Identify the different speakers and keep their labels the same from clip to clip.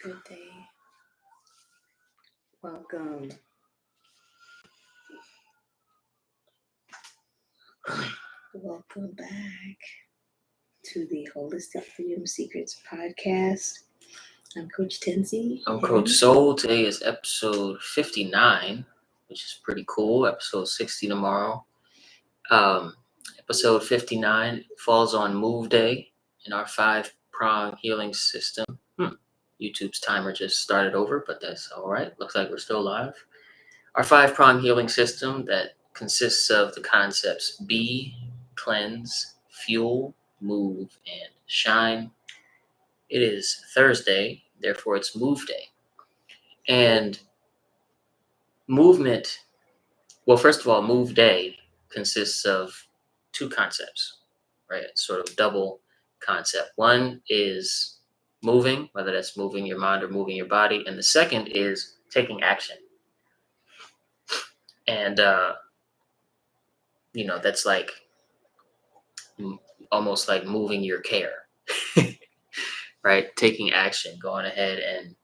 Speaker 1: Good day. Welcome. Welcome back to the Holistic Freedom Secrets podcast. I'm Coach Tenzi.
Speaker 2: I'm Coach Soul. Today is episode 59, which is pretty cool. Episode 60 tomorrow. Episode 59 falls on Move Day in our 5-prong healing system. YouTube's timer just started over, but that's all right. Looks like we're still live. Our 5-prong healing system that consists of the concepts be, cleanse, fuel, move, and shine. It is Thursday, therefore it's Move Day. And movement, well, first of all, Move Day consists of two concepts, right? Sort of double concept. One is moving, whether that's moving your mind or moving your body. And the second is taking action. And, that's like almost like moving your care, right? Taking action, going ahead and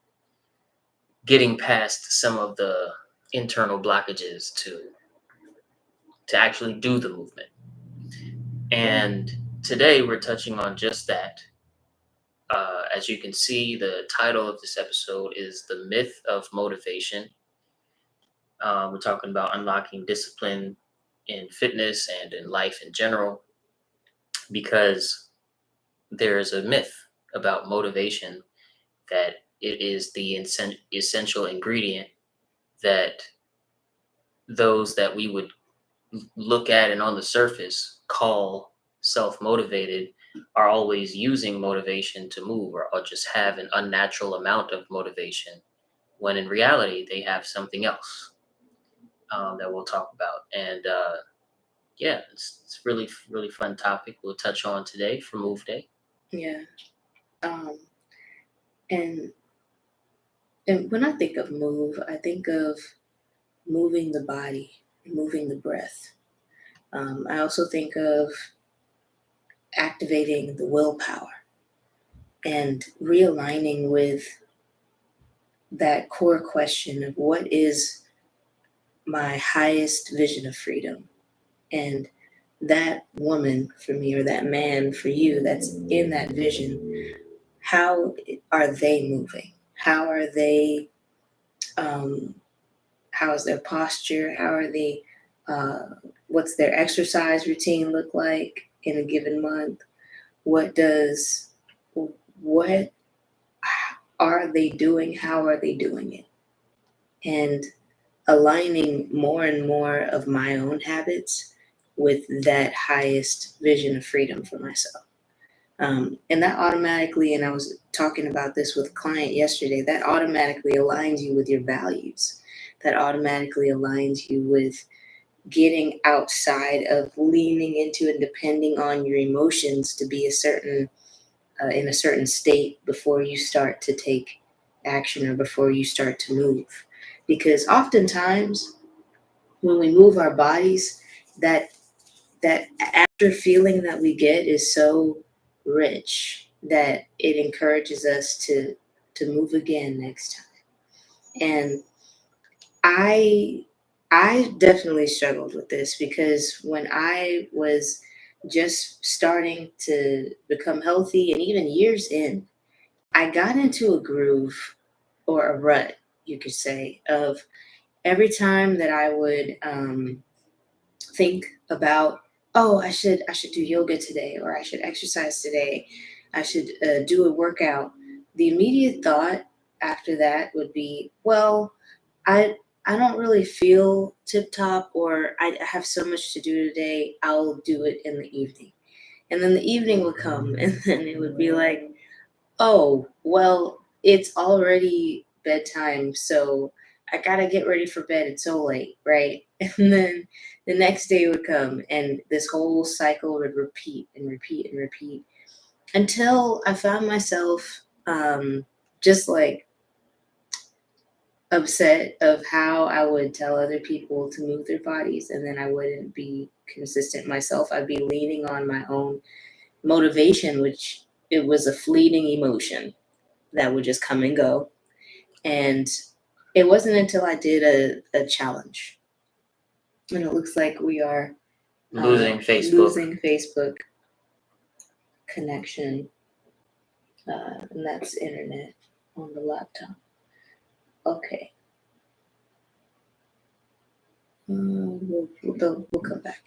Speaker 2: getting past some of the internal blockages to actually do the movement. And today we're touching on just that. As you can see, the title of this episode is The Myth of Motivation. We're talking about unlocking discipline in fitness and in life in general, because there's a myth about motivation that it is the essential ingredient that those that we would look at and on the surface call self-motivated are always using motivation to move, or just have an unnatural amount of motivation, when in reality they have something else that we'll talk about. And it's really, really fun topic we'll touch on today for Move Day.
Speaker 1: Yeah. And when I think of move, I think of moving the body, moving the breath. I also think of activating the willpower and realigning with that core question of what is my highest vision of freedom. And that woman for me, or that man for you that's in that vision, how are they moving? How are they, how is their posture? How are they, what's their exercise routine look like in a given month? What are they doing? How are they doing it? And aligning more and more of my own habits with that highest vision of freedom for myself. And that automatically, and I was talking about this with a client yesterday, that automatically aligns you with your values. That automatically aligns you with getting outside of leaning into and depending on your emotions to be in a certain state before you start to take action or before you start to move. Because oftentimes when we move our bodies, that after feeling that we get is so rich that it encourages us to move again next time. And I definitely struggled with this, because when I was just starting to become healthy, and even years in, I got into a groove, or a rut, you could say, of every time that I would think about, oh, I should do yoga today, or I should exercise today, I should do a workout. The immediate thought after that would be, well, I don't really feel tip top, or I have so much to do today, I'll do it in the evening. And then the evening would come, and then it would be like, oh, well, it's already bedtime, so I gotta get ready for bed. It's so late, right? And then the next day would come, and this whole cycle would repeat and repeat and repeat until I found myself just like upset of how I would tell other people to move their bodies, and then I wouldn't be consistent myself. I'd be leaning on my own motivation, which it was a fleeting emotion. that would just come and go. And it wasn't until I did a challenge. And it looks like we are
Speaker 2: Losing Facebook.
Speaker 1: losing Facebook connection. And that's internet on the laptop. Okay. We'll come back.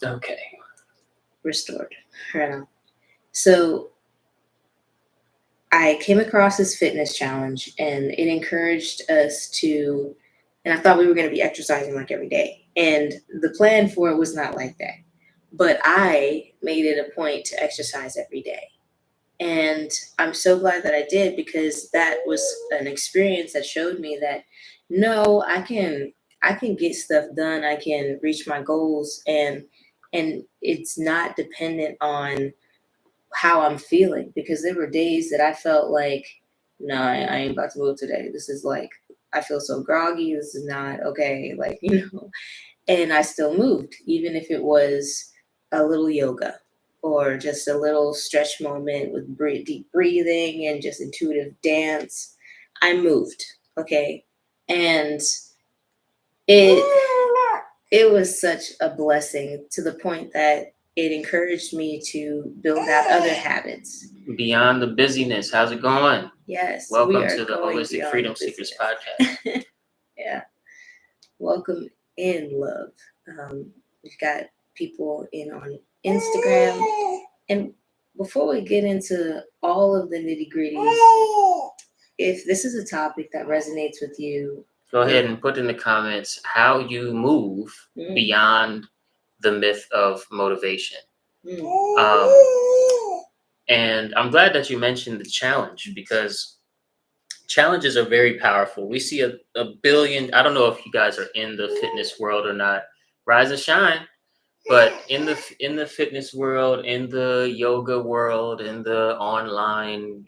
Speaker 2: Okay.
Speaker 1: Restored. Right on. So I came across this fitness challenge, and it encouraged us to, and I thought we were going to be exercising like every day. And the plan for it was not like that. But I made it a point to exercise every day. And I'm so glad that I did, because that was an experience that showed me that no, I can get stuff done. I can reach my goals, and it's not dependent on how I'm feeling, because there were days that I felt like, no, I ain't about to move today. This is like, I feel so groggy. This is not okay. Like, and I still moved, even if it was a little yoga or just a little stretch moment with deep breathing and just intuitive dance. I moved. Okay. And it was such a blessing, to the point that it encouraged me to build out other habits.
Speaker 2: Beyond the busyness, how's it going?
Speaker 1: Yes.
Speaker 2: Welcome to the Holistic Freedom Seekers podcast.
Speaker 1: Yeah. Welcome in, love. We've got people in on Instagram. And before we get into all of the nitty gritties, if this is a topic that resonates with you,
Speaker 2: go ahead and put in the comments how you move beyond the myth of motivation. And I'm glad that you mentioned the challenge, because challenges are very powerful. We see a billion, I don't know if you guys are in the fitness world or not, rise and shine, but in the fitness world, in the yoga world, in the online,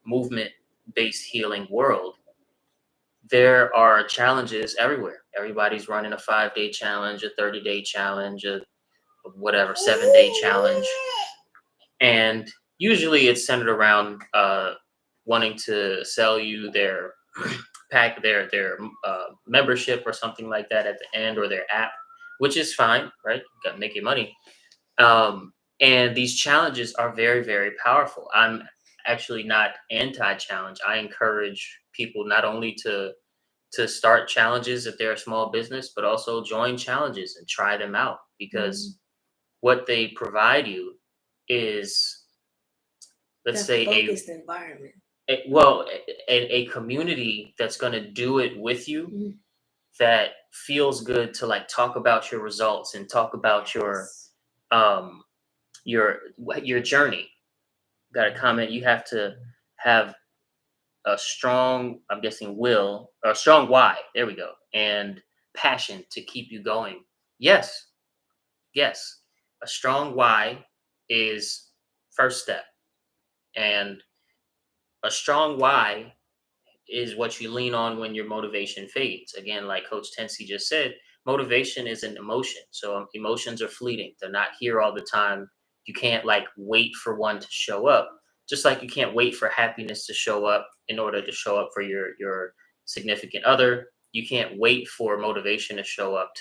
Speaker 2: movement-based healing world, there are challenges everywhere. Everybody's running a 5-day challenge, a 30-day challenge, a whatever, 7-day challenge. And usually it's centered around wanting to sell you their their membership or something like that at the end, or their app, which is fine, right? You got to make your money. And these challenges are very, very powerful. I'm actually not anti-challenge. I encourage people not only to start challenges if they're a small business, but also join challenges and try them out, because what they provide you is, let's say,
Speaker 1: focused environment.
Speaker 2: A community that's going to do it with you, that feels good to like talk about your results and talk about your journey. Got a comment. You have to have a strong, I'm guessing, will, or a strong why. There we go. And passion to keep you going. Yes. A strong why is first step. And a strong why is what you lean on when your motivation fades. Again, like Coach Tensi just said, motivation is an emotion. So emotions are fleeting. They're not here all the time. You can't like wait for one to show up. Just like you can't wait for happiness to show up in order to show up for your significant other. You can't wait for motivation to show up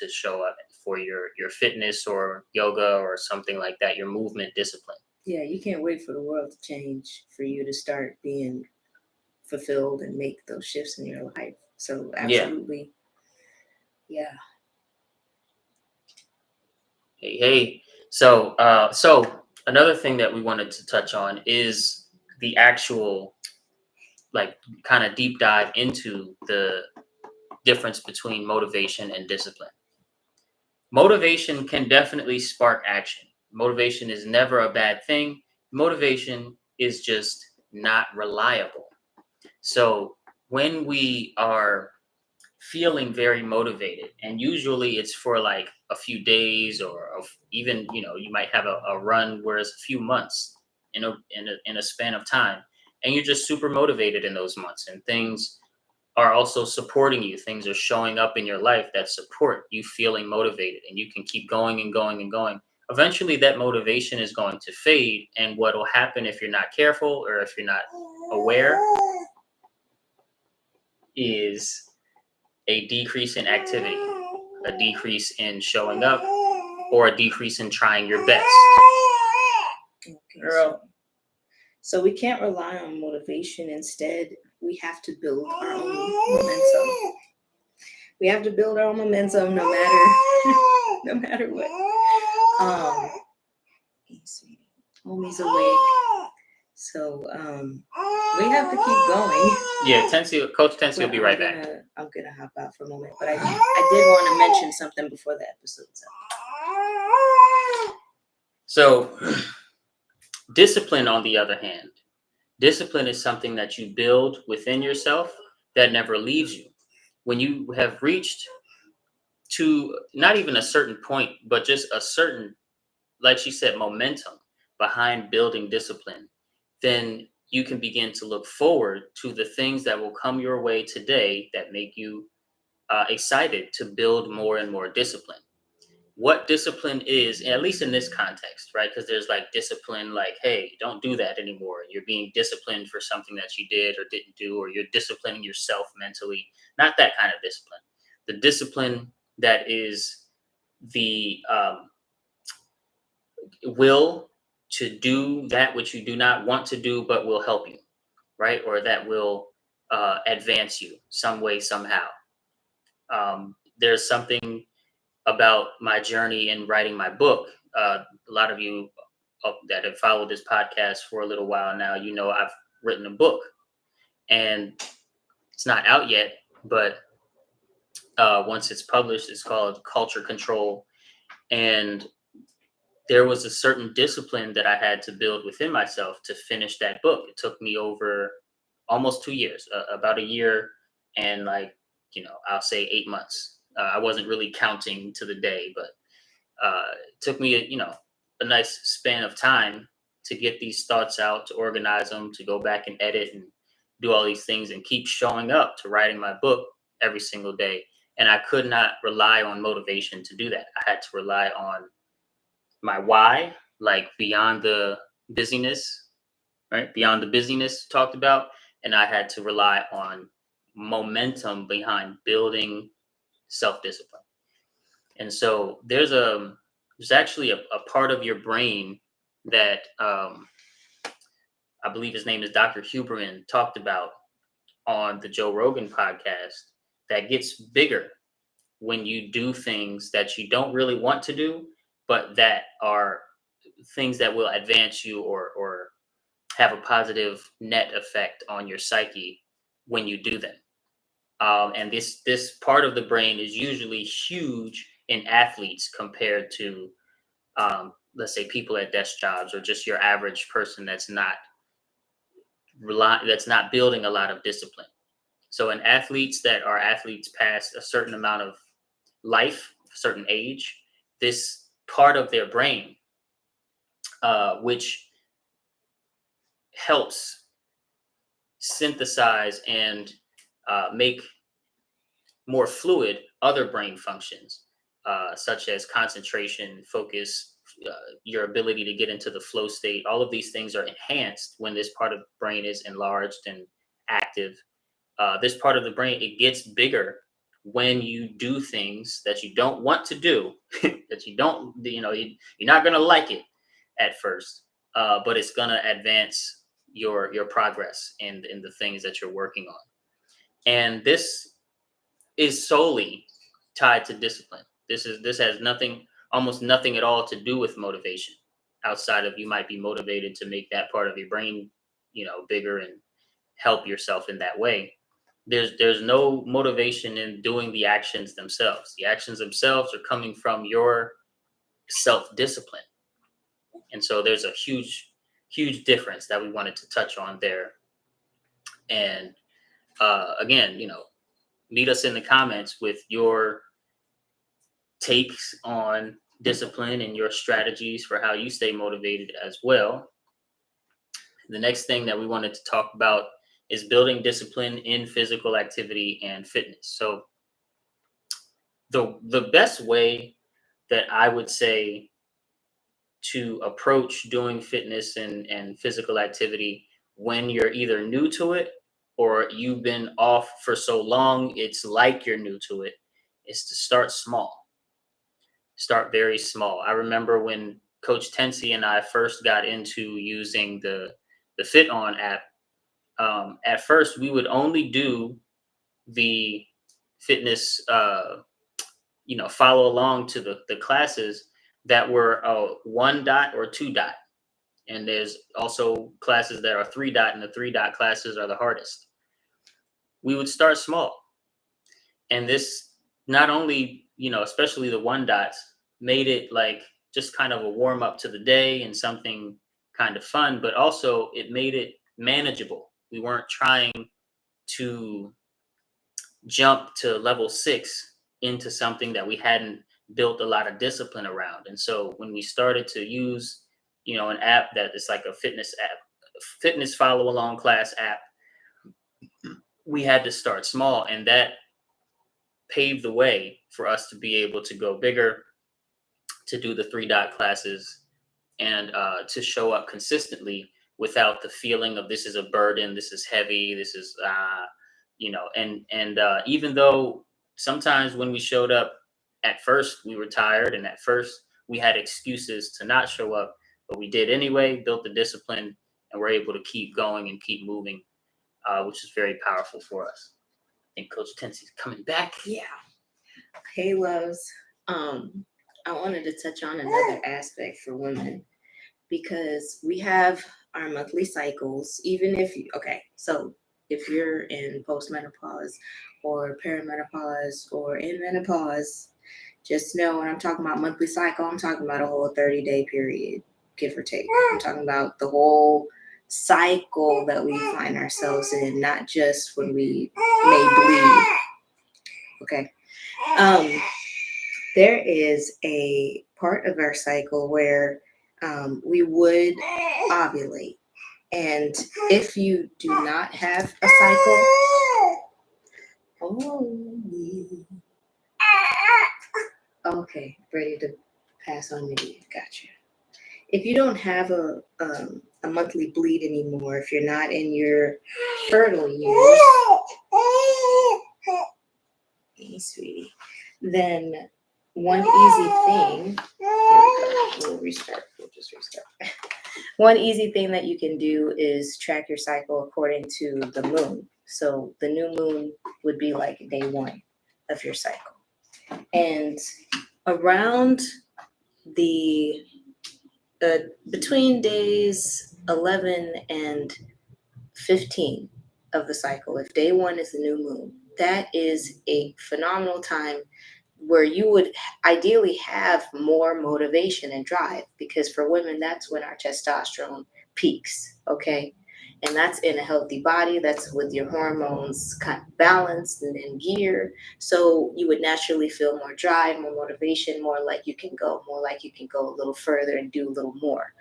Speaker 2: for your fitness or yoga or something like that, your movement discipline.
Speaker 1: Yeah, you can't wait for the world to change for you to start being fulfilled and make those shifts in your life. So absolutely. Yeah.
Speaker 2: Hey. So another thing that we wanted to touch on is the actual, like, kind of deep dive into the difference between motivation and discipline. Motivation can definitely spark action. Motivation is never a bad thing. Motivation is just not reliable. So when we are feeling very motivated, and usually it's for like a few days, or even, you might have a run where it's a few months in a span of time, and you're just super motivated in those months, and things are also supporting you. Things are showing up in your life that support you feeling motivated, and you can keep going and going and going. eventually that motivation is going to fade. And what will happen if you're not careful or if you're not aware is a decrease in activity, a decrease in showing up, or a decrease in trying your best.
Speaker 1: Okay, so we can't rely on motivation. Instead, we have to build our own momentum. We have to build our own momentum no matter what. Hey, sweetie. Homie's awake. So we have to keep going.
Speaker 2: Yeah, Coach Tensi will be right back.
Speaker 1: I'm gonna hop out for a moment, but I did want to mention something before the episode's up.
Speaker 2: So discipline, on the other hand, discipline is something that you build within yourself that never leaves you. When you have reached to not even a certain point, but just a certain, like she said, momentum behind building discipline, then you can begin to look forward to the things that will come your way today that make you excited to build more and more discipline. What discipline is, at least in this context, right? Because there's like discipline, like, hey, don't do that anymore. You're being disciplined for something that you did or didn't do, or you're disciplining yourself mentally. Not that kind of discipline. The discipline that is the will to do that which you do not want to do, but will help you, right? Or that will advance you some way, somehow. There's something about my journey in writing my book. A lot of you that have followed this podcast for a little while now, you know I've written a book, and it's not out yet, but once it's published, it's called Culture Control. And there was a certain discipline that I had to build within myself to finish that book. It took me over almost 2 years, about a year and I'll say 8 months. I wasn't really counting to the day, but it took me, a nice span of time to get these thoughts out, to organize them, to go back and edit and do all these things and keep showing up to writing my book every single day. And I could not rely on motivation to do that. I had to rely on my why, like beyond the busyness, right? Beyond the busyness talked about. And I had to rely on momentum behind building self-discipline. And so there's actually a part of your brain that I believe his name is Dr. Huberman talked about on the Joe Rogan podcast that gets bigger when you do things that you don't really want to do, but that are things that will advance you or have a positive net effect on your psyche when you do them. And this part of the brain is usually huge in athletes compared to, let's say, people at desk jobs or just your average person that's not building a lot of discipline. So in athletes that are athletes past a certain amount of life, a certain age, this part of their brain, which helps synthesize and make more fluid other brain functions, such as concentration, focus, your ability to get into the flow state. All of these things are enhanced when this part of the brain is enlarged and active. This part of the brain, it gets bigger when you do things that you don't want to do, that you don't, you're not going to like it at first, but it's going to advance your progress in the things that you're working on. And this is solely tied to discipline. This has almost nothing at all to do with motivation, outside of you might be motivated to make that part of your brain, bigger and help yourself in that way. There's no motivation in doing the actions themselves. The actions themselves are coming from your self-discipline. And so there's a huge, huge difference that we wanted to touch on there. And again, meet us in the comments with your takes on discipline and your strategies for how you stay motivated as well. The next thing that we wanted to talk about is building discipline in physical activity and fitness. So the best way that I would say to approach doing fitness and physical activity when you're either new to it or you've been off for so long it's like you're new to it, is to start small. Start very small. I remember when Coach Tensi and I first got into using the Fit On app. At first, we would only do the fitness, follow along to the classes that were 1 dot or 2 dot. And there's also classes that are 3 dot, and the 3 dot classes are the hardest. We would start small. And this not only, especially the 1 dots, made it like just kind of a warm up to the day and something kind of fun, but also it made it manageable. We weren't trying to jump to level 6 into something that we hadn't built a lot of discipline around. And so when we started to use, an app that is like a fitness app, fitness follow along class app, we had to start small, and that paved the way for us to be able to go bigger, to do the 3 dot classes, and to show up consistently without the feeling of this is a burden, this is heavy, this is and even though sometimes when we showed up, at first we were tired, and at first we had excuses to not show up, but we did anyway, built the discipline, and we're able to keep going and keep moving, which is very powerful for us. I think Coach Tensi's coming back.
Speaker 1: Yeah. Hey, loves. I wanted to touch on another aspect for women, because we have our monthly cycles, even if so if you're in postmenopause or perimenopause or in menopause, just know when I'm talking about monthly cycle, I'm talking about a whole 30-day period, give or take. I'm talking about the whole cycle that we find ourselves in, not just when we may bleed. Okay. There is a part of our cycle where we would ovulate. And if you do not have a cycle, okay, ready to pass on me. Gotcha. If you don't have a monthly bleed anymore, if you're not in your fertile years, hey, sweetie, then one easy thing, we'll just restart. One easy thing that you can do is track your cycle according to the moon. So the new moon would be like day 1 of your cycle. And around the between days 11 and 15 of the cycle, if day 1 is the new moon, that is a phenomenal time where you would ideally have more motivation and drive, because for women, that's when our testosterone peaks, okay? And that's in a healthy body, that's with your hormones kind of balanced and in gear. So you would naturally feel more drive, more motivation, more like you can go a little further and do a little more.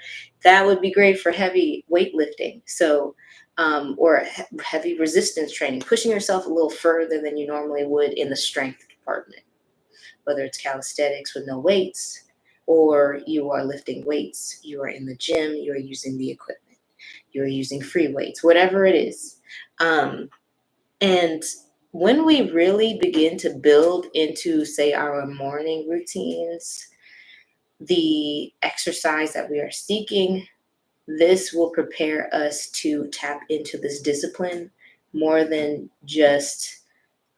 Speaker 1: That would be great for heavy weightlifting. So or heavy resistance training, pushing yourself a little further than you normally would in the strength department, whether it's calisthenics with no weights, or you are lifting weights, you are in the gym, you are using the equipment, you're using free weights, whatever it is. And when we really begin to build into, say, our morning routines, the exercise that we are seeking, this will prepare us to tap into this discipline more than just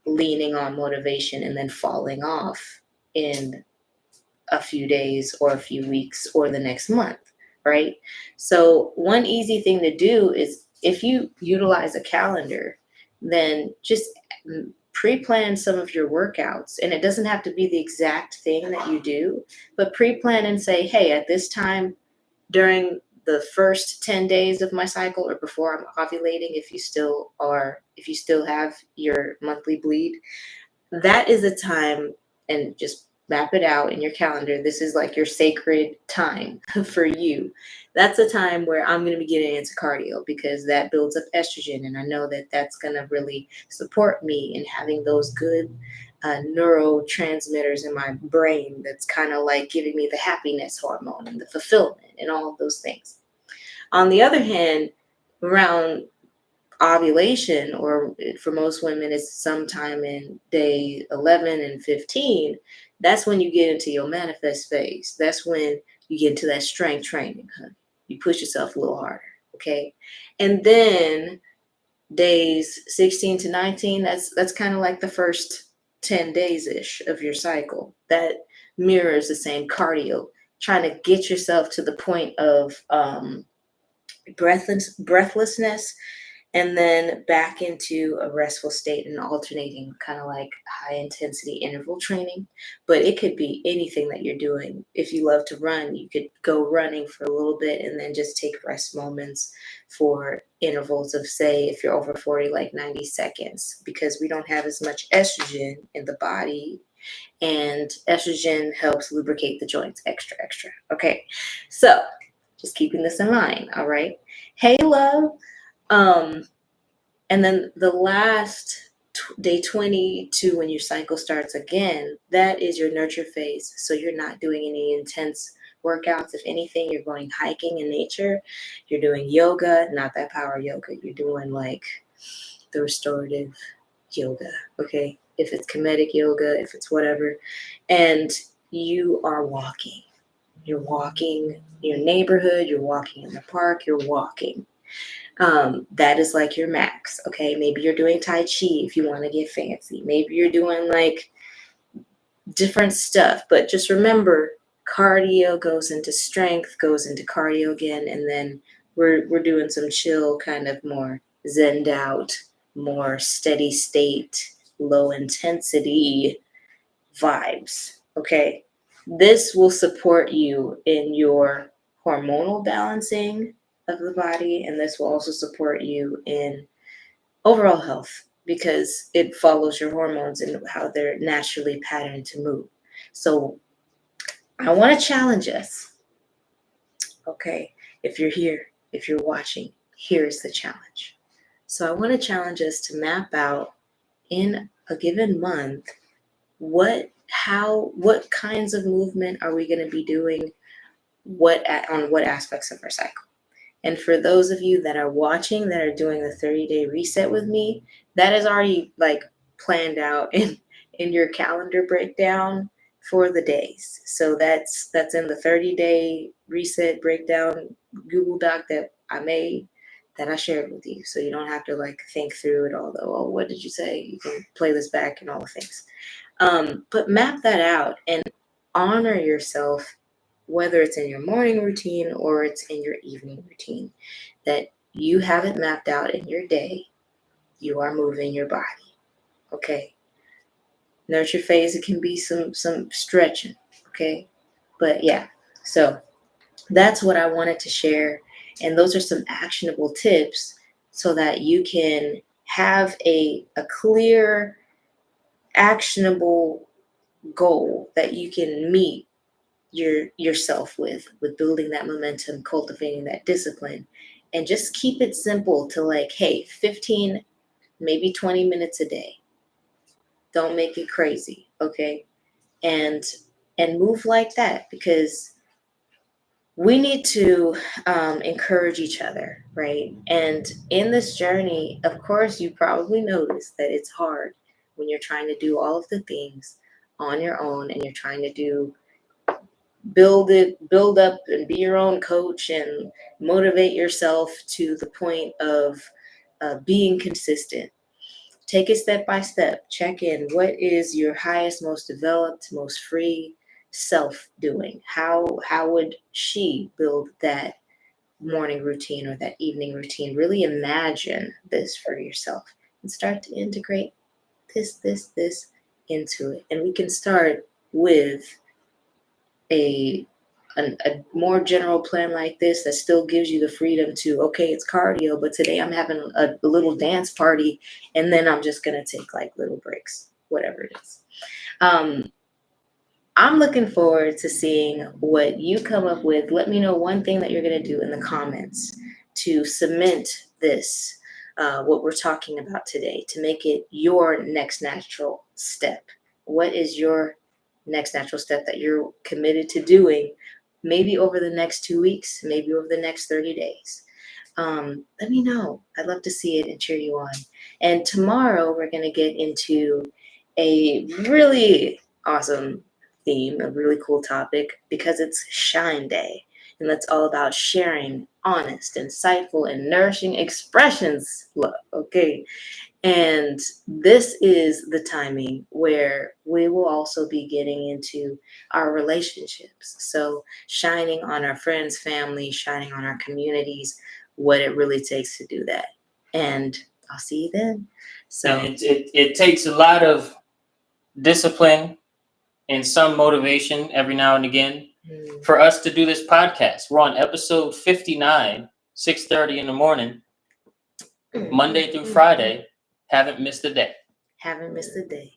Speaker 1: leaning on motivation and then falling off in a few days or a few weeks or the next month, right? So one easy thing to do is, if you utilize a calendar, then just pre-plan some of your workouts. And it doesn't have to be the exact thing that you do, but pre-plan and say, hey, at this time during the first 10 days of my cycle, or before I'm ovulating, if you still have your monthly bleed, that is a time, and just map it out in your calendar. This is like your sacred time for you. That's a time where I'm going to be getting into cardio, because that builds up estrogen. And I know that that's going to really support me in having those good neurotransmitters in my brain that's kind of like giving me the happiness hormone and the fulfillment and all of those things. On the other hand, around ovulation, or for most women, it's sometime in day 11 and 15, that's when you get into your manifest phase. That's when you get into that strength training, honey. You push yourself a little harder, okay? And then days 16 to 19, that's kind of like the first 10 days ish of your cycle. That mirrors the same cardio, trying to get yourself to the point of breathlessness, and then back into a restful state and alternating, kind of like high intensity interval training. But it could be anything that you're doing. If you love to run, you could go running for a little bit and then just take rest moments for intervals of, say, if you're over 40, like 90 seconds, because we don't have as much estrogen in the body, and estrogen helps lubricate the joints extra, extra. Okay, so just keeping this in mind. All right. Hey, love. And then the last day 22, when your cycle starts again, that is your nurture phase. So you're not doing any intense workouts. If anything, you're going hiking in nature. You're doing yoga, not that power yoga. You're doing like the restorative yoga. Okay. If it's comedic yoga, if it's whatever. And you are walking. You're walking your neighborhood. You're walking in the park. You're walking. That is like your max. Okay, maybe you're doing Tai Chi if you want to get fancy. Maybe you're doing like different stuff, but just remember, cardio goes into strength, goes into cardio again, and then we're doing some chill, kind of more zened out, more steady state, low intensity vibes. Okay, this will support you in your hormonal balancing of the body, and this will also support you in overall health, because it follows your hormones and how they're naturally patterned to move. So I want to challenge us. Okay, if you're here, if you're watching, here's the challenge. So I want to challenge us to map out in a given month what kinds of movement are we going to be doing, on what aspects of our cycle. And for those of you that are watching, that are doing the 30-day reset with me, that is already like planned out in your calendar breakdown for the days. So that's in the 30-day reset breakdown Google Doc that I made, that I shared with you. So you don't have to like think through it all though. Oh, what did you say? You can play this back and all the things. But map that out and honor yourself, whether it's in your morning routine or it's in your evening routine, that you have it mapped out in your day. You are moving your body. Okay. Nurture phase, it can be some stretching. Okay. But yeah, so that's what I wanted to share. And those are some actionable tips so that you can have a clear, actionable goal that you can meet yourself with building that momentum, cultivating that discipline, and just keep it simple to like, hey, 15, maybe 20 minutes a day. Don't make it crazy, okay? And move like that, because we need to encourage each other, right? And in this journey, of course, you probably notice that it's hard when you're trying to do all of the things on your own, and you're trying to build up and be your own coach and motivate yourself to the point of being consistent. Take it step by step. Check in. What is your highest, most developed, most free self doing? How would she build that morning routine or that evening routine? Really imagine this for yourself and start to integrate this into it. And we can start with a more general plan like this that still gives you the freedom to, okay, it's cardio, but today I'm having a little dance party, and then I'm just going to take like little breaks, whatever it is. I'm looking forward to seeing what you come up with. Let me know one thing that you're going to do in the comments to cement this, what we're talking about today, to make it your next natural step What is your next natural step that you're committed to doing? Maybe over the next 2 weeks, maybe over the next 30 days. Let me know. I'd love to see it and cheer you on. And tomorrow we're going to get into a really awesome theme, a really cool topic, because it's Shine Day. And that's all about sharing honest, insightful, and nourishing expressions. Love, okay? And this is the timing where we will also be getting into our relationships. So, shining on our friends, family, shining on our communities, what it really takes to do that. And I'll see you then. So,
Speaker 2: And it takes a lot of discipline and some motivation every now and again for us to do this podcast. We're on episode 59, 6:30 in the morning, Monday through Friday. Haven't missed a day.
Speaker 1: Haven't missed a day.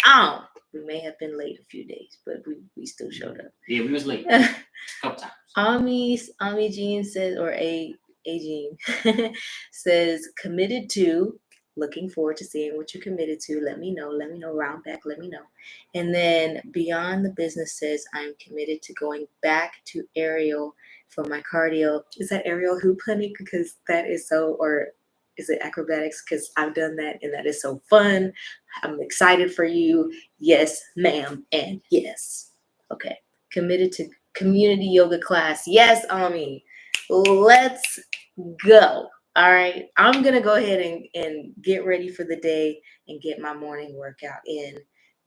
Speaker 1: Oh, we may have been late a few days, but we still showed up.
Speaker 2: Yeah, we was late a couple times.
Speaker 1: Ami Jean says, or A Jean says, committed to. Looking forward to seeing what you're committed to. Let me know. Round back. Let me know. And then Beyond the Business says, I'm committed to going back to aerial for my cardio. Is that aerial hoop, honey? Because that is so, or is it acrobatics? Because I've done that and that is so fun. I'm excited for you. Yes, ma'am. And yes. Okay. Committed to community yoga class. Yes, Ami. Let's go. All right. I'm going to go ahead and get ready for the day and get my morning workout in.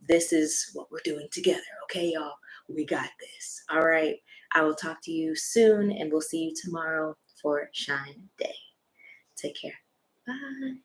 Speaker 1: This is what we're doing together. Okay, y'all? We got this. All right. I will talk to you soon and we'll see you tomorrow for Shine Day. Take care. Bye.